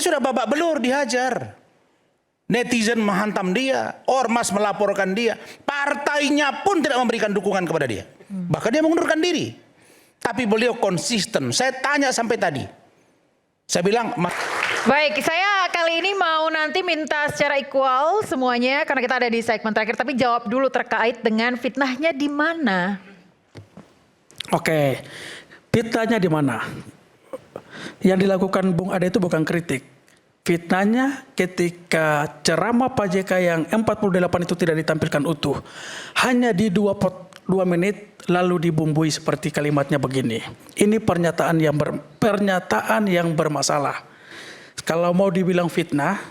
ini sudah babak belur dihajar. Netizen menghantam dia, ormas melaporkan dia, partainya pun tidak memberikan dukungan kepada dia. Bahkan dia mengundurkan diri. Tapi beliau konsisten. Saya tanya sampai tadi. Saya bilang, baik, saya kali ini mau nanti minta secara equal semuanya karena kita ada di segmen terakhir. Tapi jawab dulu terkait dengan fitnahnya di mana? Oke, fitnahnya di mana? Yang dilakukan Bung Ade itu bukan kritik. Fitnahnya ketika ceramah Pak JK yang 48 itu tidak ditampilkan utuh. Hanya di 2 menit lalu dibumbui seperti kalimatnya begini. Ini pernyataan yang bermasalah. Kalau mau dibilang fitnah,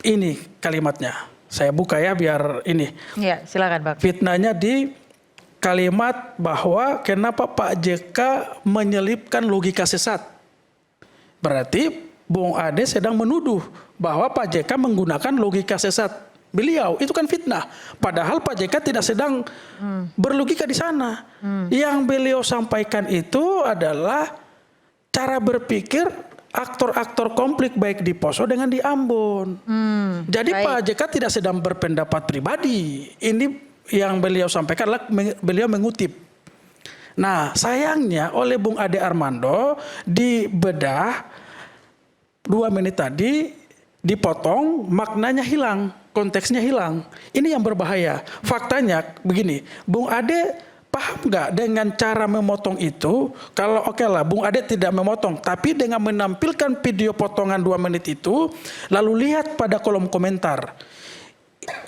ini kalimatnya. Saya buka ya biar ini. Ya, silakan Pak. Fitnahnya di kalimat bahwa kenapa Pak JK menyelipkan logika sesat. Berarti Bung Ade sedang menuduh bahwa Pak JK menggunakan logika sesat beliau. Itu kan fitnah. Padahal Pak JK tidak sedang berlogika di sana. Yang beliau sampaikan itu adalah cara berpikir aktor-aktor konflik baik di Poso dengan di Ambon. Jadi baik. Pak JK tidak sedang berpendapat pribadi. Ini yang beliau sampaikan adalah beliau mengutip. Nah, sayangnya oleh Bung Ade Armando dibedah 2 menit tadi dipotong, maknanya hilang, konteksnya hilang. Ini yang berbahaya. Faktanya begini, Bung Ade paham nggak dengan cara memotong itu? Kalau oke lah, Bung Ade tidak memotong, tapi dengan menampilkan video potongan 2 menit itu, lalu lihat pada kolom komentar.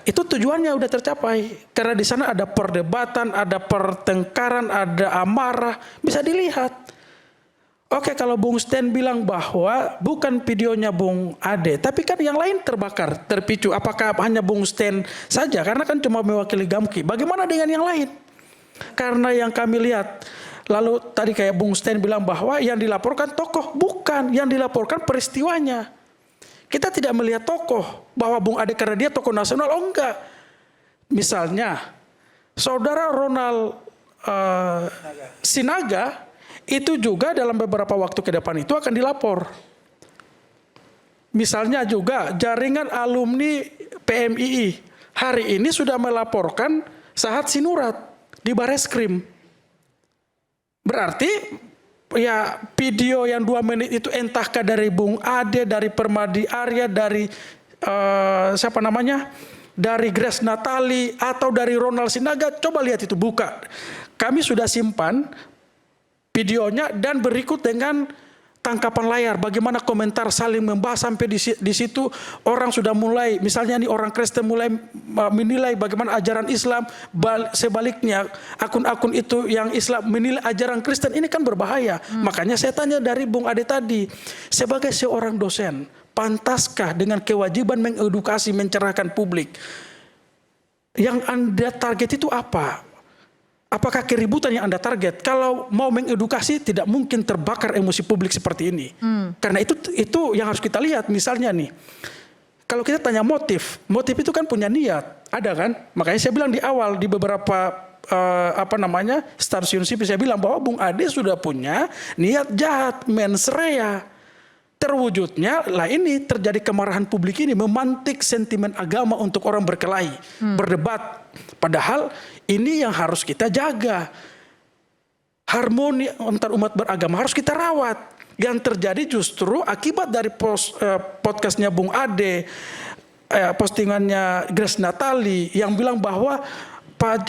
Itu tujuannya udah tercapai. Karena di sana ada perdebatan, ada pertengkaran, ada amarah, bisa dilihat. Oke, kalau Bung Sten bilang bahwa bukan videonya Bung Ade, tapi kan yang lain terbakar, terpicu. Apakah hanya Bung Sten saja? Karena kan cuma mewakili Gamki. Bagaimana dengan yang lain? Karena yang kami lihat, lalu tadi kayak Bung Sten bilang bahwa yang dilaporkan tokoh, bukan. Yang dilaporkan peristiwanya. Kita tidak melihat tokoh, bahwa Bung Ade karena dia tokoh nasional, oh enggak. Misalnya, Saudara Ronald Sinaga, itu juga dalam beberapa waktu ke depan itu akan dilapor. Misalnya juga jaringan alumni PMII hari ini sudah melaporkan Sahat Sinurat di Bareskrim. Berarti ya video yang 2 menit itu entahkah dari Bung Ade, dari Permadi Arya, dari siapa namanya, dari Grace Natali atau dari Ronald Sinaga, coba lihat itu, buka. Kami sudah simpan videonya dan berikut dengan tangkapan layar, bagaimana komentar saling membahas sampai di situ orang sudah mulai, misalnya nih orang Kristen mulai menilai bagaimana ajaran Islam, sebaliknya akun-akun itu yang Islam menilai ajaran Kristen, ini kan berbahaya. Makanya saya tanya dari Bung Ade tadi, sebagai seorang dosen, pantaskah dengan kewajiban mengedukasi, mencerahkan publik? Yang Anda target itu apa? Apakah keributan yang Anda target? Kalau mau mengedukasi tidak mungkin terbakar emosi publik seperti ini. Karena itu yang harus kita lihat. Misalnya nih, kalau kita tanya motif itu kan punya niat, ada kan? Makanya saya bilang di awal di beberapa stasiun TV saya bilang bahwa Bung Ade sudah punya niat jahat, mens rea. Terwujudnya lah ini terjadi kemarahan publik ini, memantik sentimen agama untuk orang berkelahi, berdebat. Padahal ini yang harus kita jaga. Harmoni antar umat beragama harus kita rawat. Yang terjadi justru akibat dari podcastnya Bung Ade, postingannya Grace Natali yang bilang bahwa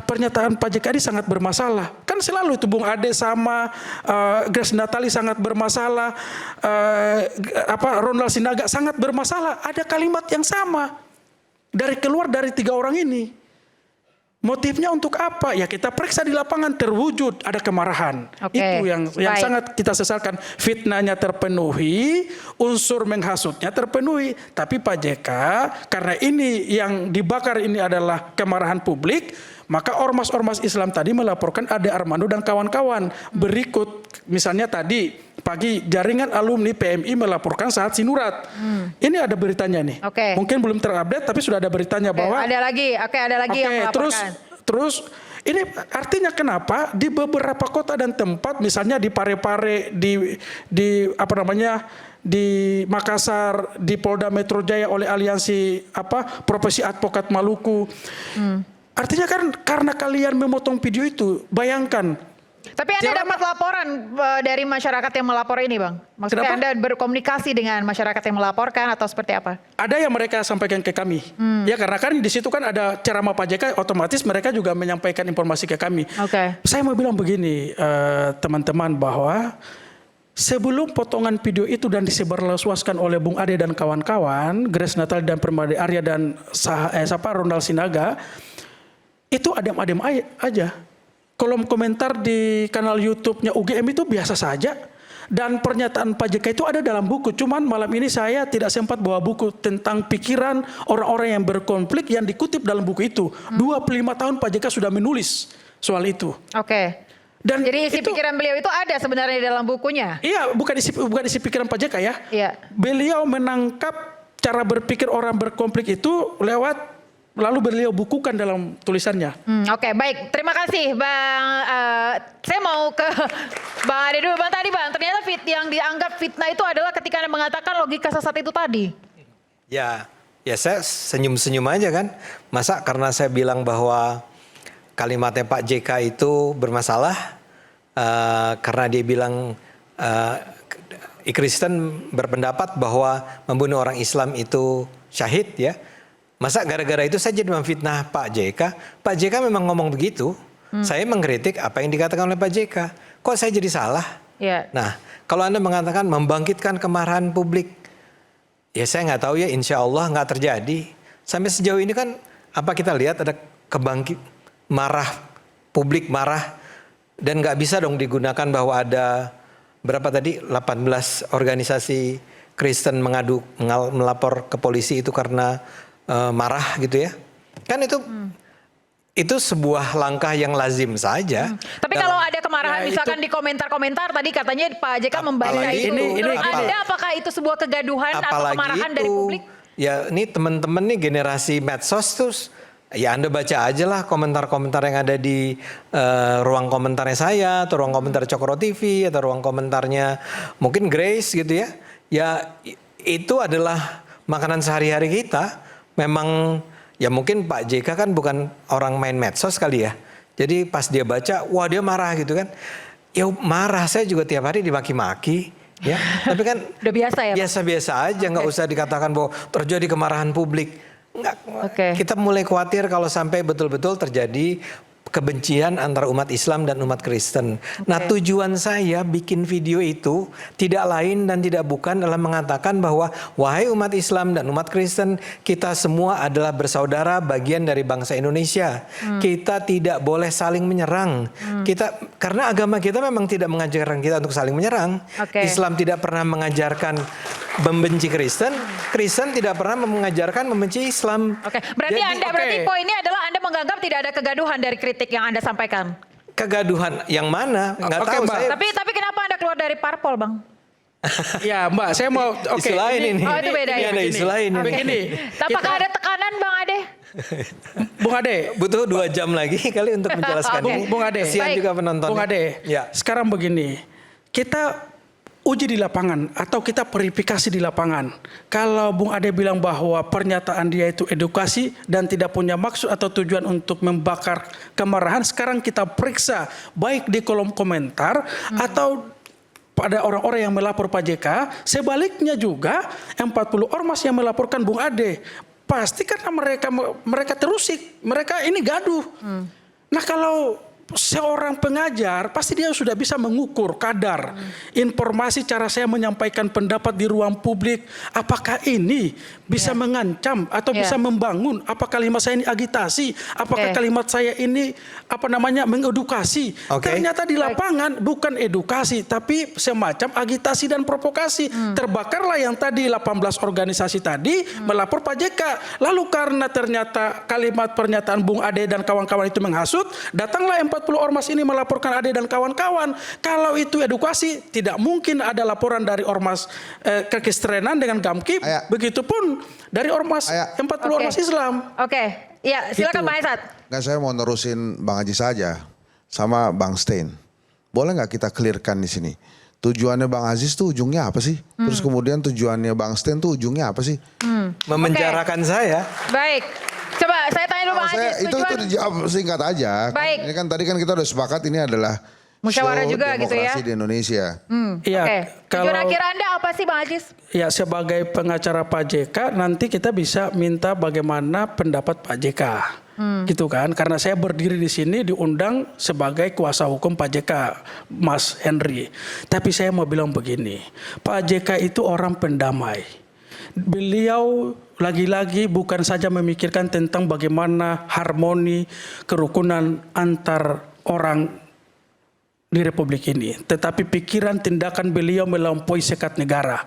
pernyataan Pak JK ini sangat bermasalah. Kan selalu itu Bung Ade sama Grace Natali sangat bermasalah, Ronald Sinaga sangat bermasalah. Ada kalimat yang sama keluar dari 3 orang ini. Motifnya untuk apa? Ya kita periksa di lapangan, terwujud ada kemarahan. Itu yang sangat kita sesalkan. Fitnahnya terpenuhi, unsur menghasutnya terpenuhi. Tapi Pak JK, karena ini yang dibakar ini adalah kemarahan publik, maka ormas-ormas Islam tadi melaporkan Ade Armando dan kawan-kawan. Berikut misalnya tadi pagi jaringan alumni PMI melaporkan Sahat Sinurat. Ini ada beritanya nih. Mungkin belum terupdate tapi sudah ada beritanya bahwa ada lagi yang melaporkan. Terus ini artinya kenapa di beberapa kota dan tempat, misalnya di Parepare, di di Makassar, di Polda Metro Jaya oleh aliansi Profesi Advokat Maluku. Artinya kan karena kalian memotong video itu, bayangkan. Tapi Anda dapat laporan dari masyarakat yang melapor ini, Bang? Maksudnya Kenapa? Anda berkomunikasi dengan masyarakat yang melaporkan atau seperti apa? Ada yang mereka sampaikan ke kami. Ya karena kan di situ kan ada ceramah Pak JK, otomatis mereka juga menyampaikan informasi ke kami. Oke. Saya mau bilang begini, teman-teman, bahwa sebelum potongan video itu dan disebarluaskan oleh Bung Ade dan kawan-kawan, Grace Natali dan Permade Arya dan Ronald Sinaga, itu adem-adem aja. Kolom komentar di kanal YouTube-nya UGM itu biasa saja. Dan pernyataan Pak JK itu ada dalam buku. Cuman malam ini saya tidak sempat bawa buku tentang pikiran orang-orang yang berkonflik yang dikutip dalam buku itu. 25 tahun Pak JK sudah menulis soal itu. Oke. Dan Jadi isi itu, pikiran beliau itu ada sebenarnya di dalam bukunya? iya, bukan isi pikiran Pak JK ya. Iya. Beliau menangkap cara berpikir orang berkonflik itu lewat, lalu beliau bukukan dalam tulisannya. Oke, baik. Terima kasih, Bang. Saya mau ke Bang Ade dulu. Bang, tadi Bang, ternyata yang dianggap fitnah itu adalah ketika Anda mengatakan logika sesat itu tadi. Ya saya senyum-senyum aja kan. Masa karena saya bilang bahwa kalimatnya Pak JK itu bermasalah, karena dia bilang Kristen berpendapat bahwa membunuh orang Islam itu syahid ya. Masa gara-gara itu saya jadi memfitnah Pak JK? Pak JK memang ngomong begitu. Saya mengkritik apa yang dikatakan oleh Pak JK. Kok saya jadi salah? Iya. Nah, kalau Anda mengatakan membangkitkan kemarahan publik, ya saya nggak tahu ya, insya Allah nggak terjadi. Sampai sejauh ini kan apa kita lihat ada publik marah, dan nggak bisa dong digunakan bahwa ada berapa tadi 18 organisasi Kristen melapor ke polisi itu karena marah gitu ya. Kan itu sebuah langkah yang lazim saja. Tapi kalau ada kemarahan misalkan di komentar-komentar tadi katanya Pak JK membaca itu. Menurut Anda apakah itu sebuah kegaduhan atau kemarahan dari publik? Ya ini teman-teman nih generasi medsos tuh, ya Anda baca aja lah komentar-komentar yang ada di ruang komentarnya saya, atau ruang komentar Cokro TV, atau ruang komentarnya mungkin Grace gitu ya. Ya itu adalah makanan sehari-hari kita. Memang ya mungkin Pak JK kan bukan orang main medsos kali ya. Jadi pas dia baca, wah dia marah gitu kan. Ya marah, saya juga tiap hari dimaki-maki. Ya, tapi kan udah biasa ya. Biasa-biasa aja, nggak usah dikatakan bahwa terjadi kemarahan publik. Nggak, kita mulai khawatir kalau sampai betul-betul terjadi kebencian antara umat Islam dan umat Kristen. Nah, tujuan saya bikin video itu tidak lain dan tidak bukan adalah mengatakan bahwa wahai umat Islam dan umat Kristen, kita semua adalah bersaudara, bagian dari bangsa Indonesia. Kita tidak boleh saling menyerang. Karena agama kita memang tidak mengajarkan kita untuk saling menyerang. Islam tidak pernah mengajarkan membenci Kristen, Kristen tidak pernah mengajarkan membenci Islam. Berarti berarti poinnya adalah Anda menganggap tidak ada kegaduhan dari kritik yang Anda sampaikan. Kegaduhan yang mana? Nggak tahu Mbak. saya. Tapi kenapa Anda keluar dari parpol, Bang? Ya Mbak, saya mau isu lain ini. Oh itu beda ini ya. ada isu lain. Begini. Apakah ada tekanan, Bang Ade? Bung Ade, butuh 2 jam lagi kali untuk menjelaskan ini. Bung Ade. Kasihan juga penonton. Bung Ade. Ya. Sekarang begini, kita uji di lapangan atau kita verifikasi di lapangan. Kalau Bung Ade bilang bahwa pernyataan dia itu edukasi dan tidak punya maksud atau tujuan untuk membakar kemarahan, sekarang kita periksa baik di kolom komentar atau pada orang-orang yang melapor Pak JK. Sebaliknya juga 40 ormas yang melaporkan Bung Ade. Pasti karena mereka terusik, mereka ini gaduh. Nah kalau seorang pengajar pasti dia sudah bisa mengukur kadar informasi cara saya menyampaikan pendapat di ruang publik, apakah ini bisa mengancam atau bisa membangun, apa kalimat saya ini agitasi, apakah kalimat saya ini mengedukasi. Ternyata di lapangan bukan edukasi tapi semacam agitasi dan provokasi. Terbakarlah yang tadi 18 organisasi tadi melapor Pak JK. Lalu karena ternyata kalimat pernyataan Bung Ade dan kawan-kawan itu menghasut, datanglah 40 ormas ini melaporkan Ade dan kawan-kawan. Kalau itu edukasi, tidak mungkin ada laporan dari ormas kekristenan dengan Gamkib. Begitupun dari ormas 40 ormas Islam. Ya silakan Pak Esat. Nggak, saya mau nerusin Bang Haji saja sama Bang Stein. Boleh nggak kita clearkan di sini? tujuannya Bang Aziz tuh ujungnya apa sih? Terus kemudian tujuannya Bang Sten tuh ujungnya apa sih? Memenjarakan saya. Baik. Coba saya tanya dulu Bang Kalau Aziz. itu dijawab singkat aja. Baik. Ini kan tadi kan kita udah sepakat ini adalah Musyawarah show juga gitu ya. demokrasi di Indonesia. Iya, Oke. Tujuan kalau akhir Anda apa sih Bang Aziz? ya sebagai pengacara Pak JK nanti kita bisa minta bagaimana pendapat Pak JK. Gitu kan, karena saya berdiri di sini diundang sebagai kuasa hukum Pak JK, Mas Henry. Tapi saya mau bilang begini, Pak JK itu orang pendamai. Beliau lagi-lagi bukan saja memikirkan tentang bagaimana harmoni kerukunan antar orang di Republik ini, tetapi pikiran tindakan beliau melampaui sekat negara.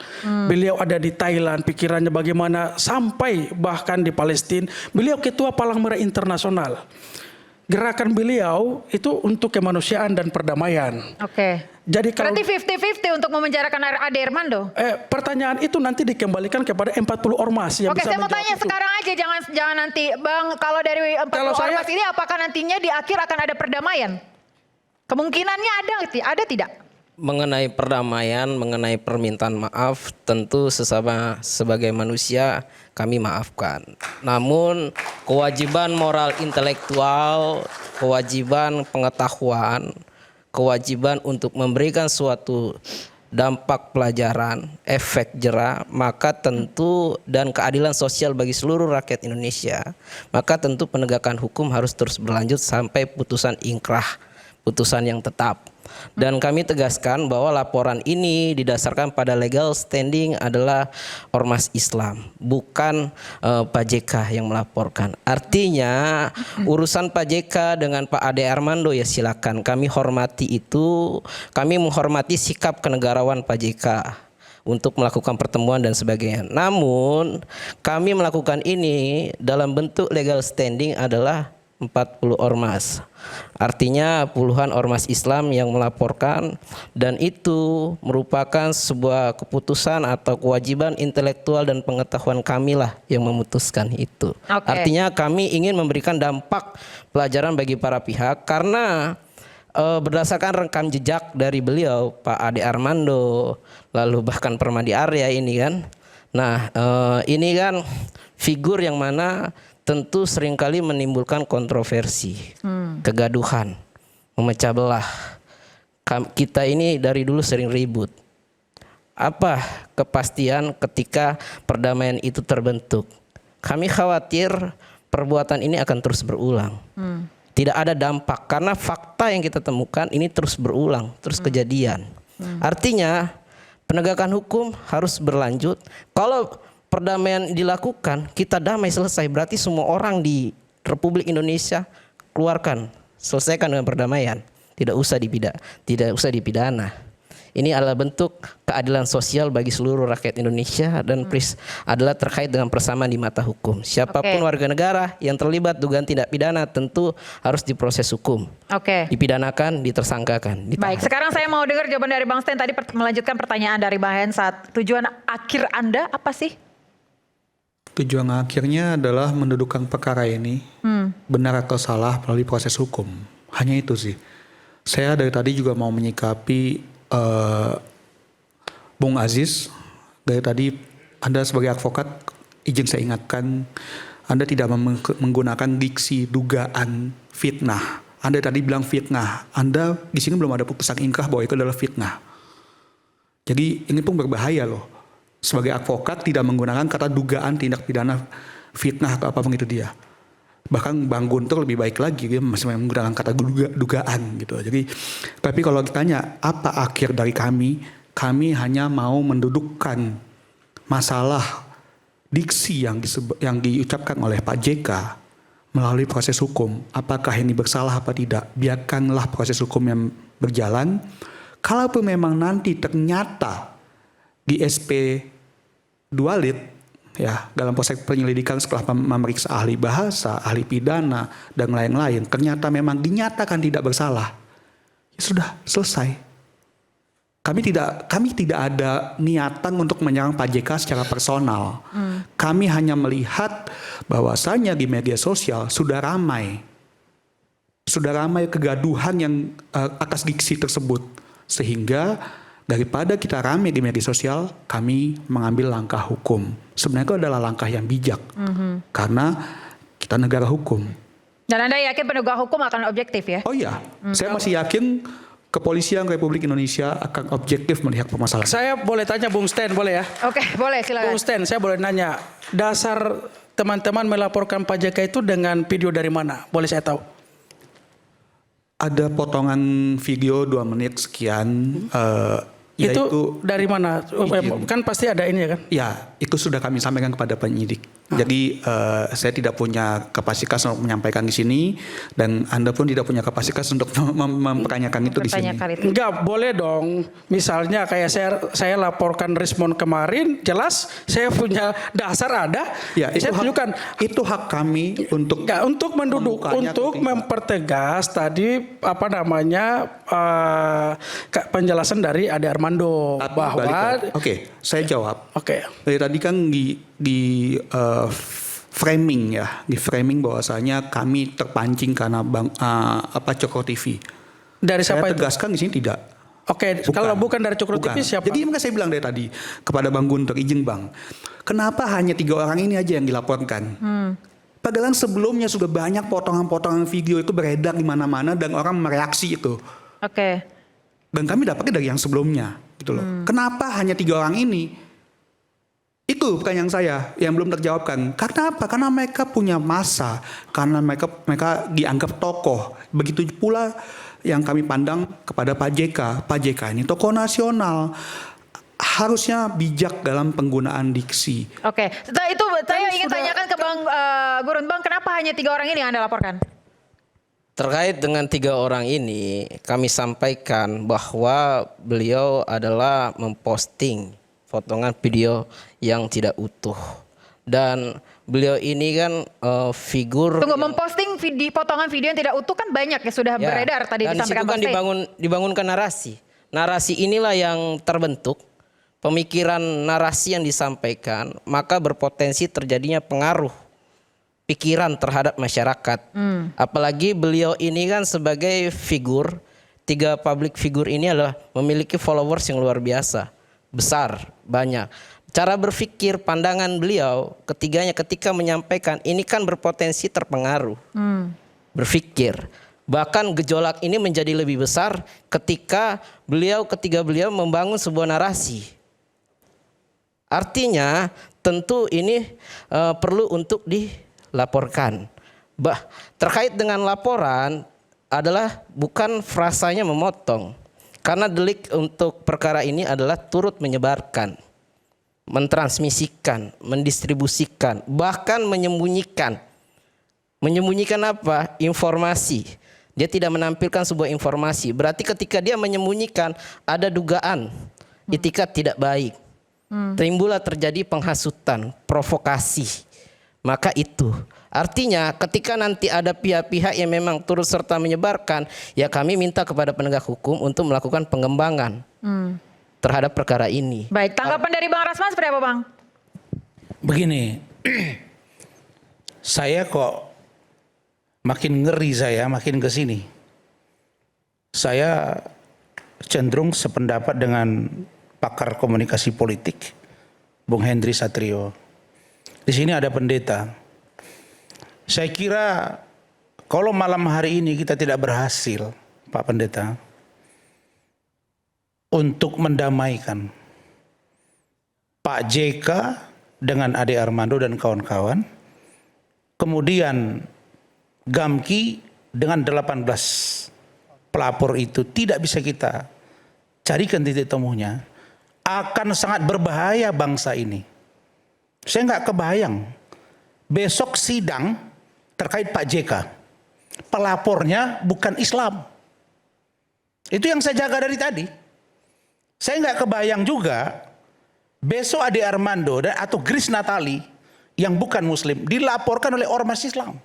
Beliau ada di Thailand, pikirannya bagaimana sampai bahkan di Palestina. Beliau ketua Palang Merah Internasional. Gerakan beliau itu untuk kemanusiaan dan perdamaian. Oke. Jadi kalau Berarti 50-50 untuk memenjarakan Ade Armando. pertanyaan itu nanti dikembalikan kepada 40 ormas yang Oke, bisa saya mau menjawab tanya itu. sekarang aja, jangan nanti, Bang. Kalau dari 40 Kalau saya- ormas ini, apakah nantinya di akhir akan ada perdamaian? Kemungkinannya ada tidak? Mengenai perdamaian, mengenai permintaan maaf, tentu sesama sebagai manusia kami maafkan. Namun kewajiban moral intelektual, kewajiban pengetahuan, kewajiban untuk memberikan suatu dampak pelajaran, efek jera, maka tentu dan keadilan sosial bagi seluruh rakyat Indonesia, maka tentu penegakan hukum harus terus berlanjut sampai putusan ingkrah, putusan yang tetap. Dan kami tegaskan bahwa laporan ini didasarkan pada legal standing adalah ormas Islam, bukan Pak JK yang melaporkan. Artinya urusan Pak JK dengan Pak Ade Armando ya silakan, kami hormati itu, kami menghormati sikap kenegarawan Pak JK untuk melakukan pertemuan dan sebagainya. Namun kami melakukan ini dalam bentuk legal standing adalah 40 ormas. Artinya puluhan ormas Islam yang melaporkan, dan itu merupakan sebuah keputusan atau kewajiban intelektual dan pengetahuan kami lah yang memutuskan itu. Oke. Artinya kami ingin memberikan dampak pelajaran bagi para pihak karena berdasarkan rekam jejak dari beliau Pak Ade Armando, lalu bahkan Permadi Arya ini kan. Nah, ini kan figur yang mana tentu seringkali menimbulkan kontroversi, kegaduhan, memecah belah. Kita ini dari dulu sering ribut. Apa kepastian ketika perdamaian itu terbentuk? Kami khawatir perbuatan ini akan terus berulang. Tidak ada dampak karena fakta yang kita temukan ini terus berulang, terus kejadian. Artinya penegakan hukum harus berlanjut. Kalau perdamaian dilakukan, kita damai selesai, berarti semua orang di Republik Indonesia keluarkan, selesaikan dengan perdamaian, tidak usah dipidana. Ini adalah bentuk keadilan sosial bagi seluruh rakyat Indonesia dan adalah terkait dengan persamaan di mata hukum. Siapapun warga negara yang terlibat dugaan tindak pidana tentu harus diproses hukum. Oke. Dipidanakan, ditersangkakan, ditahan. Baik, sekarang saya mau dengar jawaban dari Bang Sten tadi melanjutkan pertanyaan dari Bang Hensat. Tujuan akhir Anda apa sih? Tujuan akhirnya adalah mendudukkan perkara ini benar atau salah melalui proses hukum. Hanya itu sih. Saya dari tadi juga mau menyikapi Bung Aziz. Dari tadi Anda sebagai advokat, izin saya ingatkan, Anda tidak menggunakan diksi dugaan fitnah. Anda tadi bilang fitnah. Anda di sini belum ada putusan ingkrah bahwa itu adalah fitnah. Jadi ini pun berbahaya loh. Sebagai advokat tidak menggunakan kata dugaan tindak pidana fitnah atau apapun itu dia. Bahkan Bang Guntur lebih baik lagi, dia masih menggunakan kata dugaan gitu. Jadi tapi kalau ditanya apa akhir dari kami hanya mau mendudukkan masalah diksi yang diucapkan oleh Pak JK melalui proses hukum. Apakah ini bersalah apa tidak? Biarkanlah proses hukum yang berjalan. Kalaupun memang nanti ternyata di SP 2 Lit ya dalam proses penyelidikan setelah memeriksa ahli bahasa, ahli pidana dan lain-lain ternyata memang dinyatakan tidak bersalah, ya sudah selesai. Kami tidak ada niatan untuk menyerang Pak JK secara personal. Kami hanya melihat bahwasannya di media sosial sudah ramai kegaduhan yang atas diksi tersebut, sehingga Daripada kita rame di media sosial, kami mengambil langkah hukum. Sebenarnya itu adalah langkah yang bijak. Karena kita negara hukum. Dan Anda yakin penegak hukum akan objektif ya? Oh iya, saya masih yakin Kepolisian Republik Indonesia akan objektif melihat permasalahan. Saya boleh tanya Bung Sten, boleh ya? Oke, boleh silakan. Bung Sten, saya boleh nanya, dasar teman-teman melaporkan Pak JK itu dengan video dari mana? Boleh saya tahu? Ada potongan video 2 menit sekian. Itu dari mana? Kan pasti ada ini ya kan? Ya, itu sudah kami sampaikan kepada penyidik. Jadi saya tidak punya kapasitas untuk menyampaikan di sini dan Anda pun tidak punya kapasitas untuk mempertanyakan itu di sini. Enggak, boleh dong. Misalnya kayak saya laporkan Rismon kemarin, jelas saya punya dasar ada. Ya, saya tunjukkan. Itu hak kami untuk untuk menduduk, untuk mempertegas tadi apa namanya penjelasan dari Ade Armando bahwa. Oke, saya jawab. Oke. Dari tadi kan di framing ya, di framing bahwasanya kami terpancing karena Cokro TV. Dari siapa saya itu? tegaskan di sini tidak. Oke, kalau bukan dari Cokro TV siapa? Jadi makanya saya bilang dari tadi kepada Bang Guntur, izin Bang, kenapa hanya 3 orang ini aja yang dilaporkan? Padahal sebelumnya sudah banyak potongan-potongan video itu beredar di mana-mana dan orang mereaksi itu. Oke. Dan kami dapatnya dari yang sebelumnya, gitu loh. Kenapa hanya 3 orang ini? Itu pertanyaan saya yang belum terjawabkan. Karena apa? Karena mereka punya massa, karena mereka dianggap tokoh. Begitu pula yang kami pandang kepada Pak JK. Pak JK ini tokoh nasional, harusnya bijak dalam penggunaan diksi. Oke, setelah itu saya ingin tanyakan ke Bang Gurun, Bang, kenapa hanya 3 orang ini yang Anda laporkan? Terkait dengan 3 orang ini, kami sampaikan bahwa beliau adalah memposting potongan video yang tidak utuh. Dan beliau ini kan figur. Tunggu, memposting potongan video yang tidak utuh kan banyak ya sudah beredar tadi dan disampaikan Bang Sten. Dibangunkan narasi. Narasi inilah yang terbentuk. Pemikiran narasi yang disampaikan, maka berpotensi terjadinya pengaruh pikiran terhadap masyarakat. Apalagi beliau ini kan sebagai figur, 3 public figure ini adalah memiliki followers yang luar biasa. Besar, banyak. Cara berpikir, pandangan beliau ketiganya ketika menyampaikan ini kan berpotensi terpengaruh. Berpikir. Bahkan gejolak ini menjadi lebih besar ketika ketiga beliau membangun sebuah narasi. Artinya tentu ini perlu untuk dilaporkan. Terkait dengan laporan adalah bukan frasanya memotong. Karena delik untuk perkara ini adalah turut menyebarkan, mentransmisikan, mendistribusikan, bahkan menyembunyikan. Menyembunyikan apa? Informasi. Dia tidak menampilkan sebuah informasi. Berarti ketika dia menyembunyikan ada dugaan itikat tidak baik. Timbullah terjadi penghasutan, provokasi. Maka itu. Artinya ketika nanti ada pihak-pihak yang memang turut serta menyebarkan, ya kami minta kepada penegak hukum untuk melakukan pengembangan terhadap perkara ini. Baik, tanggapan dari Bang Rasman seperti apa, Bang? Begini, saya kok makin ngeri, makin ke sini. Saya cenderung sependapat dengan pakar komunikasi politik, Bung Hendry Satrio. Di sini ada pendeta. Saya kira kalau malam hari ini kita tidak berhasil, Pak Pendeta, untuk mendamaikan Pak JK dengan Ade Armando dan kawan-kawan, kemudian Gamki dengan 18 pelapor itu tidak bisa kita carikan titik temunya, akan sangat berbahaya bangsa ini. Saya nggak kebayang besok sidang terkait Pak JK, pelapornya bukan Islam. Itu yang saya jaga dari tadi. Saya nggak kebayang juga besok Ade Armando atau Grace Natali yang bukan Muslim dilaporkan oleh ormas Islam.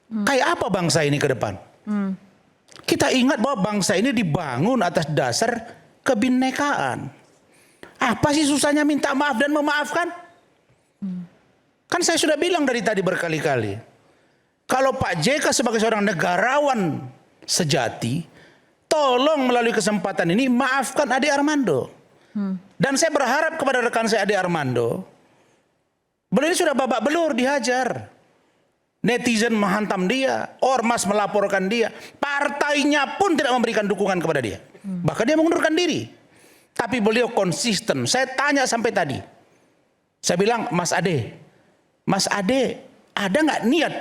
Kayak apa bangsa ini ke depan? Kita ingat bahwa bangsa ini dibangun atas dasar kebinekaan. Apa sih susahnya minta maaf dan memaafkan? Kan saya sudah bilang dari tadi berkali-kali. Kalau Pak JK sebagai seorang negarawan sejati, tolong melalui kesempatan ini maafkan Ade Armando. Dan saya berharap kepada rekan saya Ade Armando, beliau ini sudah babak belur dihajar. Netizen menghantam dia, ormas melaporkan dia, partainya pun tidak memberikan dukungan kepada dia. Bahkan dia mengundurkan diri. Tapi beliau konsisten. Saya tanya sampai tadi. Saya bilang, Mas Ade, ada nggak niat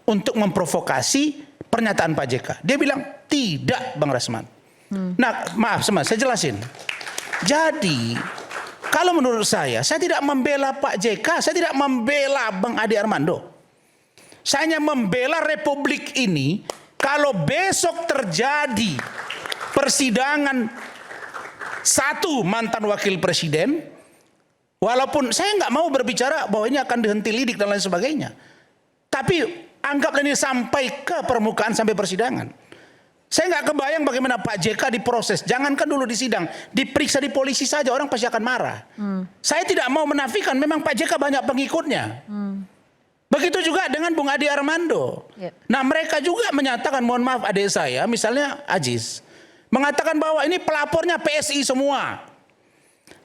untuk memprovokasi pernyataan Pak JK? Dia bilang, tidak Bang Rasman. Nah maaf saya jelasin. Jadi kalau menurut saya tidak membela Pak JK, saya tidak membela Bang Ade Armando. Saya hanya membela Republik ini kalau besok terjadi persidangan satu mantan wakil presiden, walaupun saya nggak mau berbicara bahwa ini akan dihenti lidik dan lain sebagainya, tapi anggaplah ini sampai ke permukaan sampai persidangan. Saya nggak kebayang bagaimana Pak JK diproses. Jangankan dulu di sidang, diperiksa di polisi saja orang pasti akan marah. Saya tidak mau menafikan, memang Pak JK banyak pengikutnya. Begitu juga dengan Bung Ade Armando. Nah mereka juga menyatakan, mohon maaf adik saya, misalnya Aziz, mengatakan bahwa ini pelapornya PSI semua.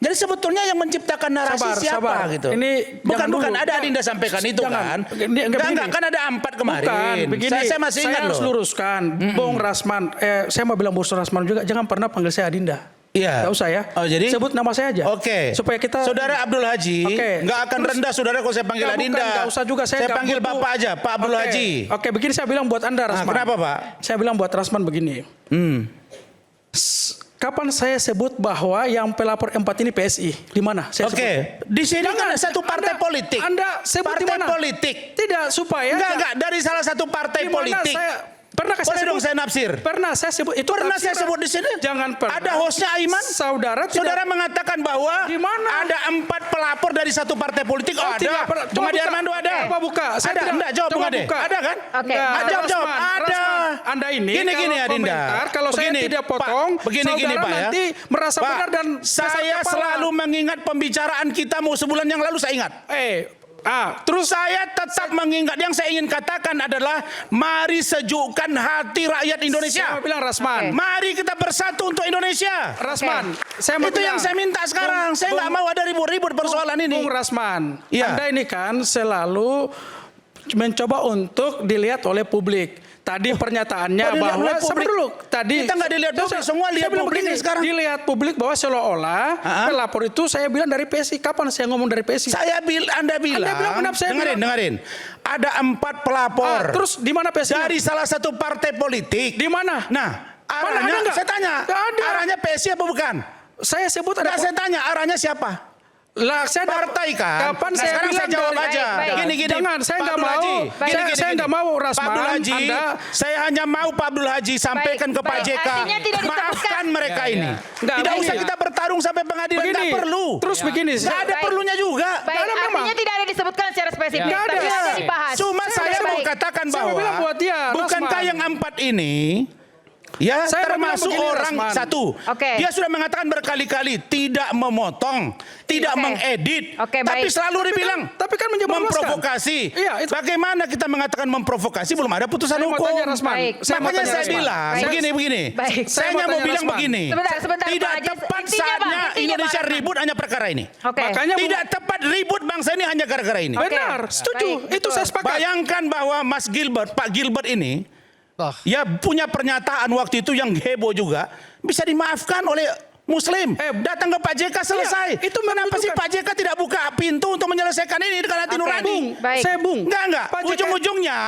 Jadi sebetulnya yang menciptakan narasi siapa gitu? Ini bukan ada Adinda sampaikan itu kan? Enggak kan ada 4 kemarin. Bukan, begini, saya masih ingat harus loh. luruskan, Bung Rasman. Saya mau bilang Bung Rasman juga, jangan pernah panggil saya Adinda. Iya. Gak usah ya. Oh, jadi sebut nama saya aja. Oke. Supaya kita. Saudara Abdul Haji, nggak akan rendah saudara kalau saya panggil Adinda. Gak usah juga saya panggil Bapak aja, Pak Abdul Haji. Oke, begini saya bilang buat Anda Rasman. Kenapa Pak? Saya bilang buat Rasman begini. Kapan saya sebut bahwa yang pelapor 4 ini PSI? Di mana? Oke, di sini kan ada satu partai politik. Anda sebut partai di mana? politik. Tidak, supaya enggak dari salah satu partai politik. Pernah Boleh dong saya nafsir? Pernah saya sebut itu. Pernah saya sebut di sini? Jangan pernah. Ada hostnya Aiman? Saudara mengatakan bahwa di mana? ada 4 pelapor dari satu partai politik. Oh, tidak ada. pernah. Bung Ade Armando ada. Coba buka. Saya Ada. tidak. Enggak jawab Bung Ade. Ada kan? Oke. Jawab. Ada. Rasman, Anda ini Gini kalau Adinda. komentar, kalau saya tidak potong, begini saudara Pak ya. nanti merasa Pak, benar dan saya selalu mengingat pembicaraan kita mau sebulan yang lalu saya ingat. Terus saya tetap mengingat, yang saya ingin katakan adalah mari sejukkan hati rakyat Indonesia. Saya mau bilang Rasman. Mari kita bersatu untuk Indonesia. Rasman, saya mau itu bilang, yang saya minta sekarang. Saya nggak mau ada ribut-ribut persoalan ini. Bung Rasman, Iya. Anda ini kan selalu mencoba untuk dilihat oleh publik. Tadi pernyataannya dilihat bahwa oleh publik? dulu tadi Kita nggak dilihat publik, semua lihat saya bilang publik begini, sekarang. Dilihat publik bahwa seolah-olah pelapor itu saya bilang dari PSI. Kapan saya ngomong dari PSI? Anda bilang kenapa saya dengerin. Ada 4 pelapor. Terus di mana PSI? Dari salah satu partai politik. Di mana? Nah, arahnya saya tanya, arahnya PSI apa bukan? Saya sebut ada. Saya tanya arahnya siapa? Lah, saya partai kan. Kapan Nah, saya sekarang bilang saya jawab dari- aja. Baik. Gini. Jangan, saya Pak nggak Abdul mau. Haji. Saya nggak mau Rasman. Pak Abdul Haji, saya hanya mau Pak Abdul Haji sampaikan ke Pak JK. Artinya tidak disebutkan. Maafkan mereka ini. Nggak, Tidak begini. usah kita bertarung sampai pengadilan. Begini, Nggak perlu. terus begini. Nggak ada Baik. perlunya juga. Baik, Karena memang- artinya tidak ada disebutkan secara spesifik, Nggak ada. tapi ada dibahas. Cuma saya mau Baik. katakan Saya mau bahwa bilang buat dia, bukankah Rasman. yang 4 ini ya Saya mau bilang termasuk begini, orang Rasman. satu. Oke. Dia sudah mengatakan berkali-kali tidak memotong, tidak Oke. mengedit, Oke, tapi baik. selalu dibilang tapi kan menjebloskan. memprovokasi. Iya, itu. Bagaimana kita mengatakan memprovokasi belum ada putusan Saya mau hukum. tanya Rasman. Baik. Saya mau Makanya tanya saya Rasman. bilang Baik. begini. Baik. Saya mau hanya mau tanya bilang Rasman. begini. Sebentar, Tidak Pak Haji. tepat Intinya, Bang, saatnya intinya, Indonesia Bang. ribut hanya perkara ini. Oke. Makanya Tidak tepat ribut bangsa ini hanya gara-gara ini. Oke. Benar, setuju. Baik, Itu betul. saya sepakat. Bayangkan bahwa Mas Gilbert, Pak Gilbert ini, ya punya pernyataan waktu itu yang heboh juga, bisa dimaafkan oleh Muslim. Datang ke Pak JK selesai. Iya, itu Kenapa sih menunjukkan- Pak JK tidak buka pintu untuk menyelesaikan ini dengan hati Oke. nurani? Bung, baik. Saya Bung. Enggak. Pak JK Ujung-ujungnya,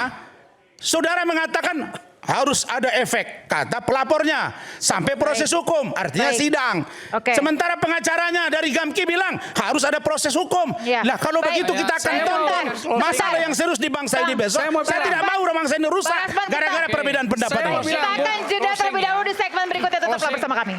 saudara mengatakan harus ada efek, kata pelapornya, sampai proses hukum, artinya Baik. sidang. Oke. Sementara pengacaranya dari Gamki bilang harus ada proses hukum. Ya. Lah kalau Baik. begitu kita akan Saya mau- tonton masalah Sebentar. yang serius di bangsa ini Bang, besok. saya mau Saya bilang. tidak mau bangsa ini rusak Bang Rasman, gara-gara kita- perbedaan pendapat. Saya mau ini. bilang. Kita akan jeda terlebih dahulu di segmen berikutnya, tetaplah bersama kami.